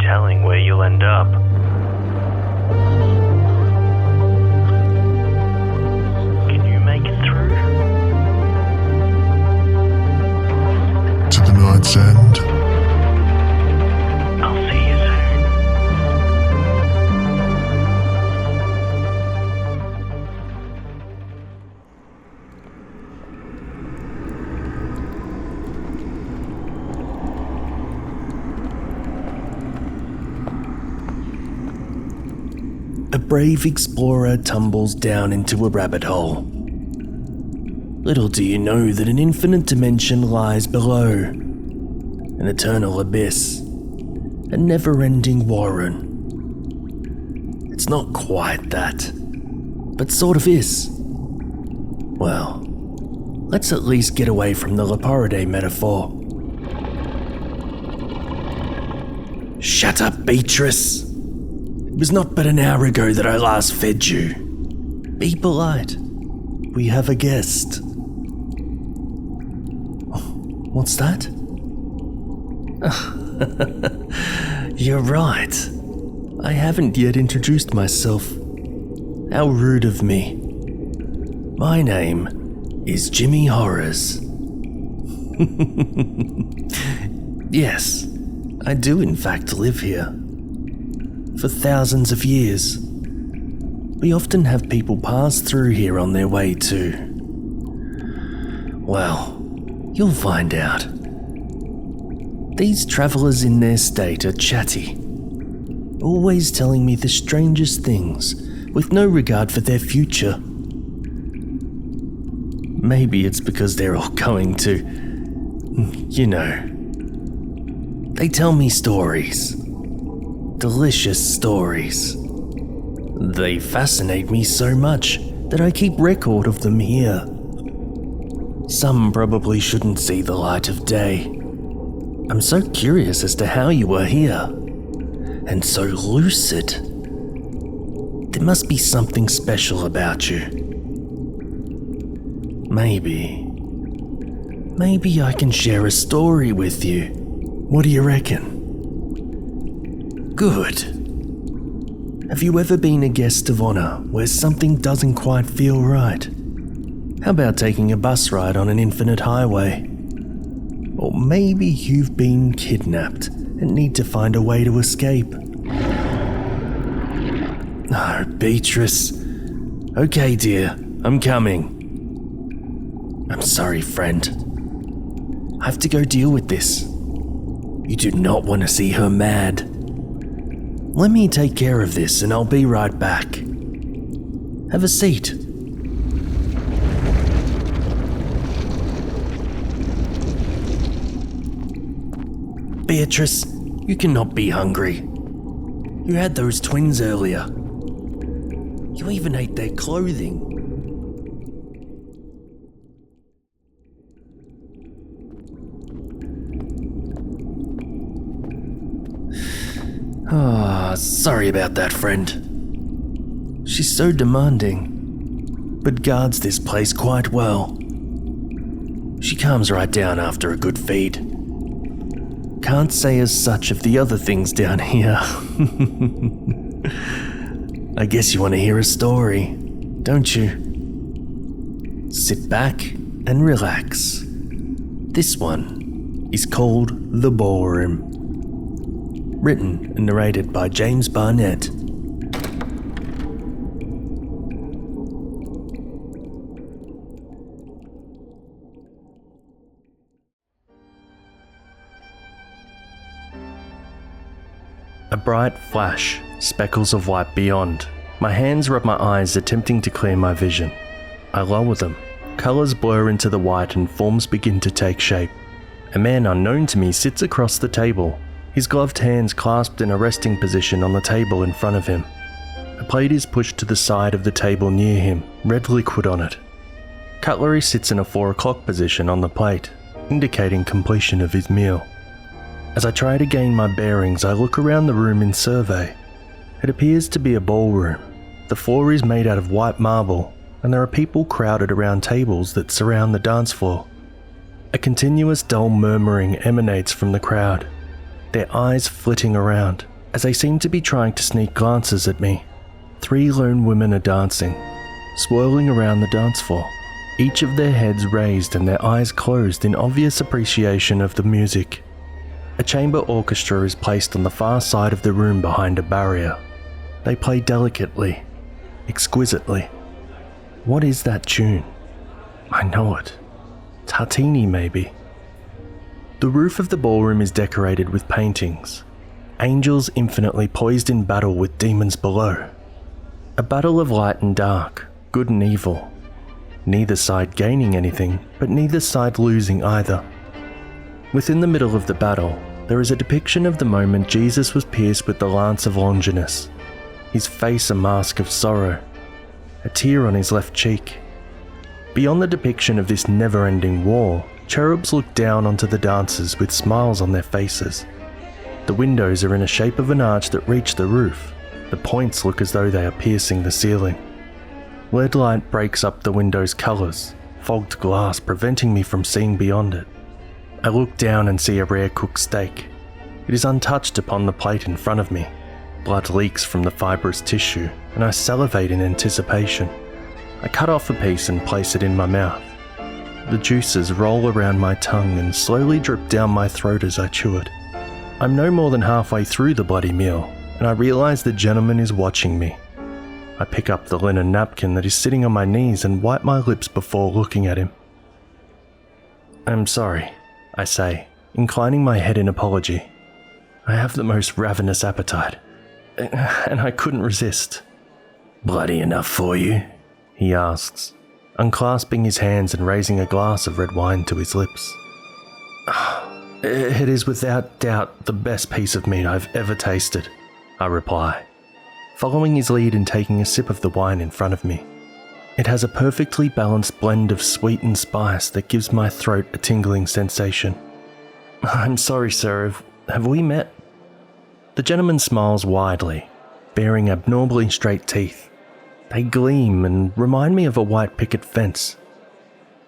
telling where you'll end up. Can you make it through? To the night's end. I'll see you soon. A brave explorer tumbles down into a rabbit hole. Little do you know that an infinite dimension lies below, an eternal abyss, a never-ending warren. It's not quite that, but sort of is. Well, let's at least get away from the Leporidae metaphor. Shut up, Beatrice! It was not but an hour ago that I last fed you. Be polite. We have a guest. Oh, what's that? You're right. I haven't yet introduced myself. How rude of me. My name is Jimmy Horrors. Yes, I do in fact live here. For thousands of years. We often have people pass through here on their way to... Well, you'll find out. These travellers in their state are chatty, always telling me the strangest things with no regard for their future. Maybe it's because they're all going to... You know. They tell me stories. Delicious stories. They fascinate me so much that I keep record of them here. Some probably shouldn't see the light of day. I'm so curious as to how you were here, and so lucid. There must be something special about you. Maybe I can share a story with you. What do you reckon? Good. Have you ever been a guest of honor where something doesn't quite feel right? How about taking a bus ride on an infinite highway? Or maybe you've been kidnapped and need to find a way to escape. Oh, Beatrice. Okay, dear, I'm coming. I'm sorry, friend. I have to go deal with this. You do not want to see her mad. Let me take care of this and I'll be right back. Have a seat. Beatrice, you cannot be hungry. You had those twins earlier. You even ate their clothing. Sorry about that, friend. She's so demanding, but guards this place quite well. She calms right down after a good feed. Can't say as such of the other things down here. I guess you want to hear a story, don't you? Sit back and relax. This one is called The Ballroom. Written and narrated by James Barnett. A bright flash, speckles of white beyond. My hands rub my eyes, attempting to clear my vision. I lower them. Colours blur into the white and forms begin to take shape. A man unknown to me sits across the table, his gloved hands clasped in a resting position on the table in front of him. A plate is pushed to the side of the table near him, red liquid on it. Cutlery sits in a 4 o'clock position on the plate, indicating completion of his meal. As I try to gain my bearings, I look around the room in survey. It appears to be a ballroom. The floor is made out of white marble, and there are people crowded around tables that surround the dance floor. A continuous dull murmuring emanates from the crowd, their eyes flitting around, as they seem to be trying to sneak glances at me. 3 lone women are dancing, swirling around the dance floor, each of their heads raised and their eyes closed in obvious appreciation of the music. A chamber orchestra is placed on the far side of the room behind a barrier. They play delicately, exquisitely. What is that tune? I know it. Tartini, maybe. The roof of the ballroom is decorated with paintings. Angels infinitely poised in battle with demons below. A battle of light and dark, good and evil. Neither side gaining anything, but neither side losing either. Within the middle of the battle, there is a depiction of the moment Jesus was pierced with the lance of Longinus, his face a mask of sorrow, a tear on his left cheek. Beyond the depiction of this never-ending war, cherubs look down onto the dancers with smiles on their faces. The windows are in a shape of an arch that reach the roof. The points look as though they are piercing the ceiling. LED light breaks up the window's colours, fogged glass preventing me from seeing beyond it. I look down and see a rare cooked steak. It is untouched upon the plate in front of me. Blood leaks from the fibrous tissue, and I salivate in anticipation. I cut off a piece and place it in my mouth. The juices roll around my tongue and slowly drip down my throat as I chew it. I'm no more than halfway through the bloody meal, and I realise the gentleman is watching me. I pick up the linen napkin that is sitting on my knees and wipe my lips before looking at him. I'm sorry, I say, inclining my head in apology. I have the most ravenous appetite, and I couldn't resist. Bloody enough for you? He asks, unclasping his hands and raising a glass of red wine to his lips. It is without doubt the best piece of meat I've ever tasted, I reply, following his lead and taking a sip of the wine in front of me. It has a perfectly balanced blend of sweet and spice that gives my throat a tingling sensation. I'm sorry, sir, have we met? The gentleman smiles widely, baring abnormally straight teeth. They gleam and remind me of a white picket fence.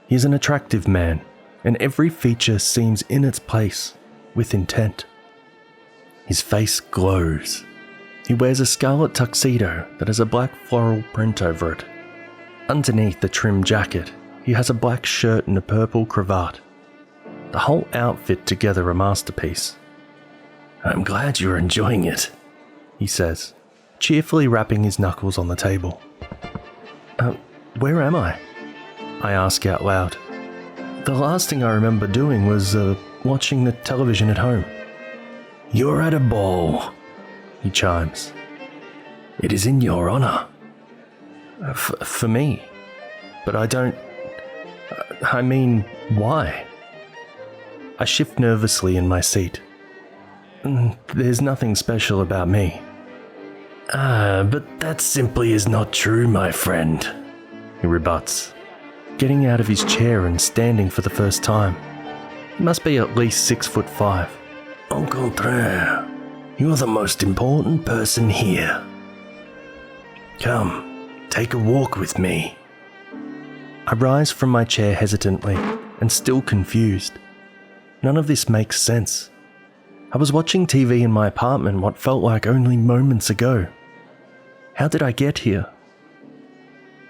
He is an attractive man, and every feature seems in its place, with intent. His face glows. He wears a scarlet tuxedo that has a black floral print over it. Underneath the trim jacket, he has a black shirt and a purple cravat. The whole outfit together a masterpiece. I'm glad you're enjoying it, he says, cheerfully rapping his knuckles on the table. Where am I? I ask out loud. The last thing I remember doing was watching the television at home. You're at a ball, he chimes. It is in your honour. For me? But I don't... I mean, why? I shift nervously in my seat. There's nothing special about me. But that simply is not true, my friend, he rebuts, getting out of his chair and standing for the first time. He must be at least 6'5". Au contraire, you're the most important person here. Come, take a walk with me. I rise from my chair hesitantly and still confused. None of this makes sense. I was watching TV in my apartment what felt like only moments ago. How did I get here?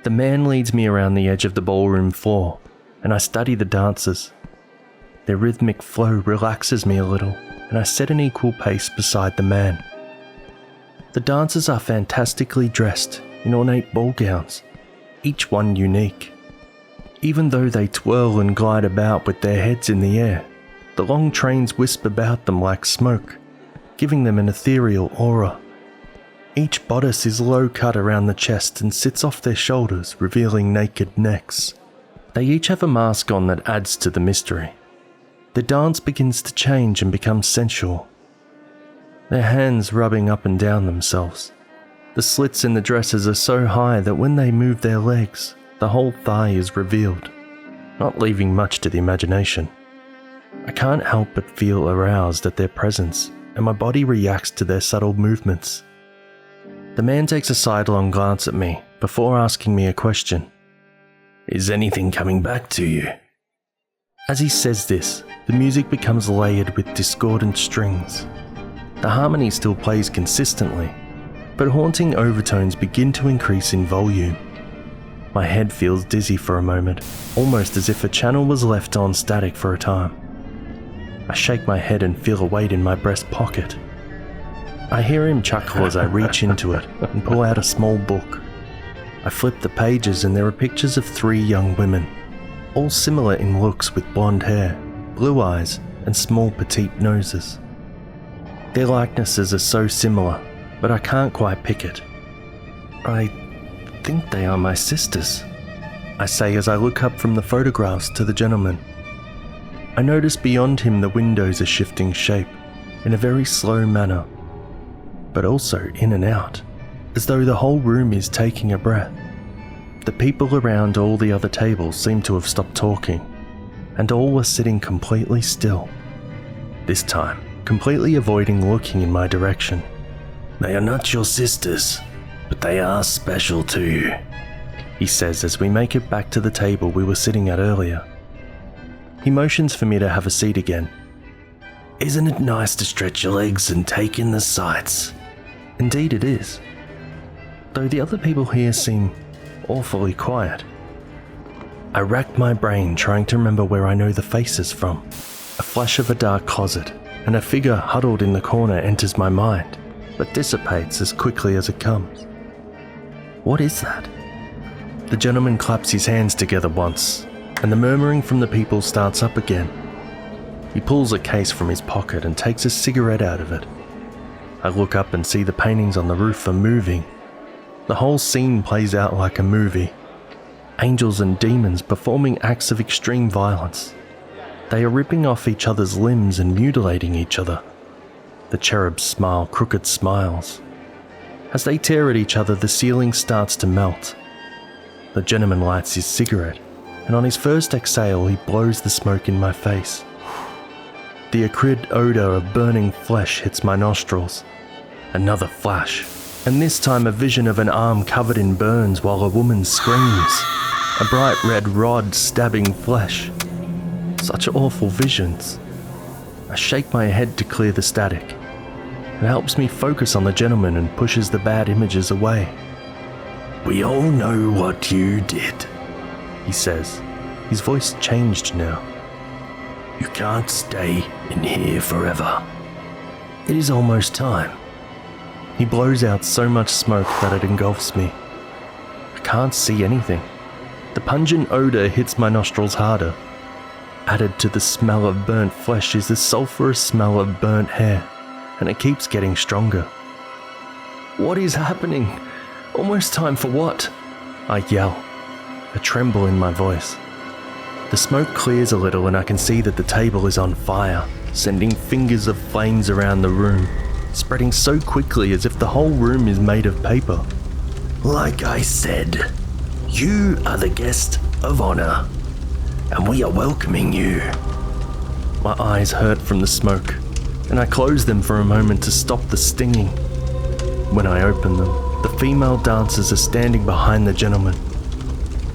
The man leads me around the edge of the ballroom floor, and I study the dancers. Their rhythmic flow relaxes me a little, and I set an equal pace beside the man. The dancers are fantastically dressed in ornate ball gowns, each one unique. Even though they twirl and glide about with their heads in the air, the long trains wisp about them like smoke, giving them an ethereal aura. Each bodice is low cut around the chest and sits off their shoulders, revealing naked necks. They each have a mask on that adds to the mystery. The dance begins to change and become sensual. Their hands rubbing up and down themselves. The slits in the dresses are so high that when they move their legs, the whole thigh is revealed, not leaving much to the imagination. I can't help but feel aroused at their presence, and my body reacts to their subtle movements. The man takes a sidelong glance at me before asking me a question. Is anything coming back to you? As he says this, the music becomes layered with discordant strings. The harmony still plays consistently, but haunting overtones begin to increase in volume. My head feels dizzy for a moment, almost as if a channel was left on static for a time. I shake my head and feel a weight in my breast pocket. I hear him chuckle as I reach into it and pull out a small book. I flip the pages and there are pictures of 3 young women, all similar in looks with blonde hair, blue eyes, and small petite noses. Their likenesses are so similar, but I can't quite pick it. I think they are my sisters, I say as I look up from the photographs to the gentleman. I notice beyond him the windows are shifting shape in a very slow manner, but also in and out, as though the whole room is taking a breath. The people around all the other tables seem to have stopped talking, and all are sitting completely still. This time, completely avoiding looking in my direction. They are not your sisters, but they are special to you, he says as we make it back to the table we were sitting at earlier. He motions for me to have a seat again. Isn't it nice to stretch your legs and take in the sights? Indeed it is, though the other people here seem awfully quiet. I rack my brain trying to remember where I know the faces from. A flash of a dark closet and a figure huddled in the corner enters my mind, but dissipates as quickly as it comes. What is that? The gentleman claps his hands together once, and the murmuring from the people starts up again. He pulls a case from his pocket and takes a cigarette out of it. I look up and see the paintings on the roof are moving. The whole scene plays out like a movie. Angels and demons performing acts of extreme violence. They are ripping off each other's limbs and mutilating each other. The cherubs smile crooked smiles. As they tear at each other, the ceiling starts to melt. The gentleman lights his cigarette, and on his first exhale, he blows the smoke in my face. The acrid odor of burning flesh hits my nostrils. Another flash, and this time a vision of an arm covered in burns while a woman screams. A bright red rod stabbing flesh. Such awful visions. I shake my head to clear the static. It helps me focus on the gentleman and pushes the bad images away. We all know what you did, he says. His voice changed now. You can't stay in here forever. It is almost time. He blows out so much smoke that it engulfs me. I can't see anything. The pungent odor hits my nostrils harder. Added to the smell of burnt flesh is the sulphurous smell of burnt hair, and it keeps getting stronger. What is happening? Almost time for what? I yell, a tremble in my voice. The smoke clears a little and I can see that the table is on fire, sending fingers of flames around the room, spreading so quickly as if the whole room is made of paper. Like I said, you are the guest of honor, and we are welcoming you. My eyes hurt from the smoke, and I close them for a moment to stop the stinging. When I open them, the female dancers are standing behind the gentleman.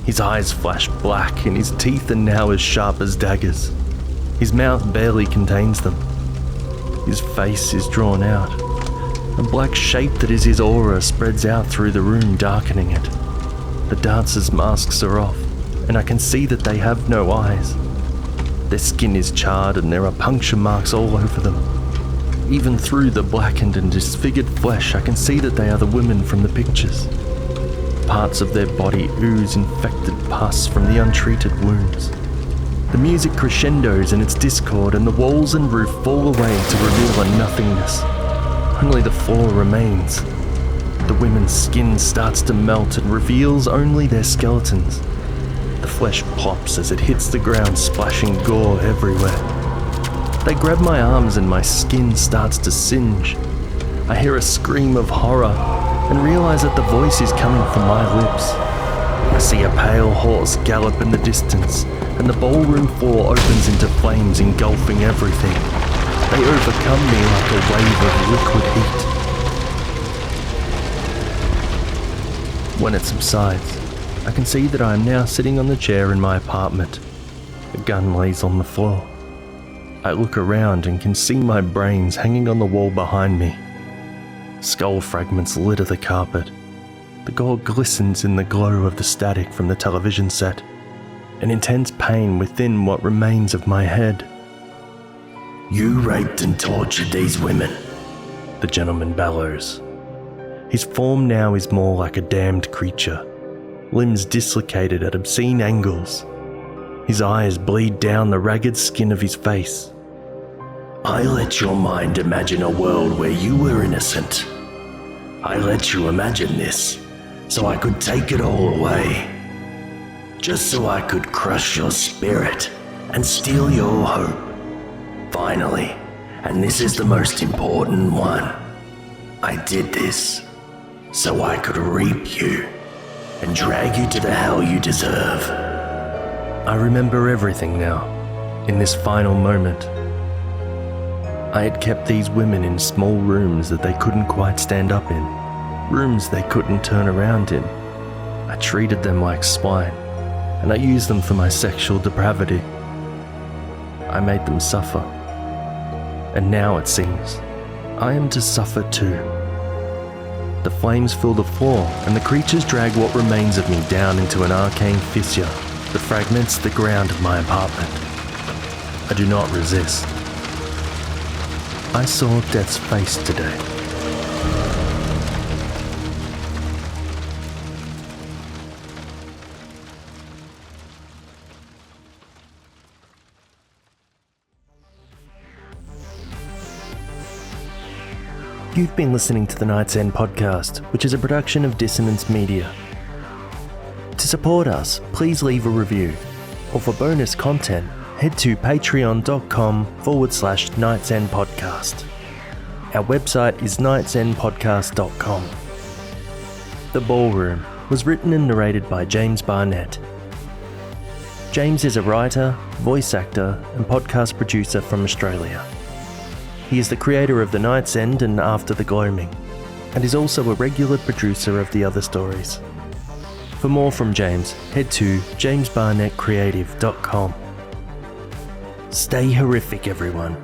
His eyes flash black and his teeth are now as sharp as daggers. His mouth barely contains them. His face is drawn out. A black shape that is his aura spreads out through the room, darkening it. The dancers' masks are off, and I can see that they have no eyes. Their skin is charred and there are puncture marks all over them. Even through the blackened and disfigured flesh, I can see that they are the women from the pictures. Parts of their body ooze infected pus from the untreated wounds. The music crescendos in its discord and the walls and roof fall away to reveal a nothingness. Only the floor remains. The women's skin starts to melt and reveals only their skeletons. The flesh plops as it hits the ground, splashing gore everywhere. They grab my arms and my skin starts to singe. I hear a scream of horror and realize that the voice is coming from my lips. I see a pale horse gallop in the distance, and the ballroom floor opens into flames engulfing everything. They overcome me like a wave of liquid heat. When it subsides, I can see that I am now sitting on the chair in my apartment. A gun lays on the floor. I look around and can see my brains hanging on the wall behind me. Skull fragments litter the carpet. The gold glistens in the glow of the static from the television set. An intense pain within what remains of my head. You raped and tortured these women, the gentleman bellows. His form now is more like a damned creature, limbs dislocated at obscene angles. His eyes bleed down the ragged skin of his face. I let your mind imagine a world where you were innocent. I let you imagine this so I could take it all away. Just so I could crush your spirit and steal your hope. Finally, and this is the most important one, I did this so I could reap you and drag you to the hell you deserve. I remember everything now, in this final moment. I had kept these women in small rooms that they couldn't quite stand up in, rooms they couldn't turn around in. I treated them like swine, and I used them for my sexual depravity. I made them suffer. And now it seems, I am to suffer too. The flames fill the floor, and the creatures drag what remains of me down into an arcane fissure that fragments the ground of my apartment. I do not resist. I saw death's face today. You've been listening to the Night's End podcast, which is a production of Dissonance Media. To support us, please leave a review, or for bonus content, head to patreon.com/Night's End podcast. Our website is nightsendpodcast.com. The Ballroom was written and narrated by James Barnett. James is a writer, voice actor, and podcast producer from Australia. He is the creator of The Night's End and After the Gloaming, and is also a regular producer of the other stories. For more from James, head to jamesbarnettcreative.com. Stay horrific, everyone.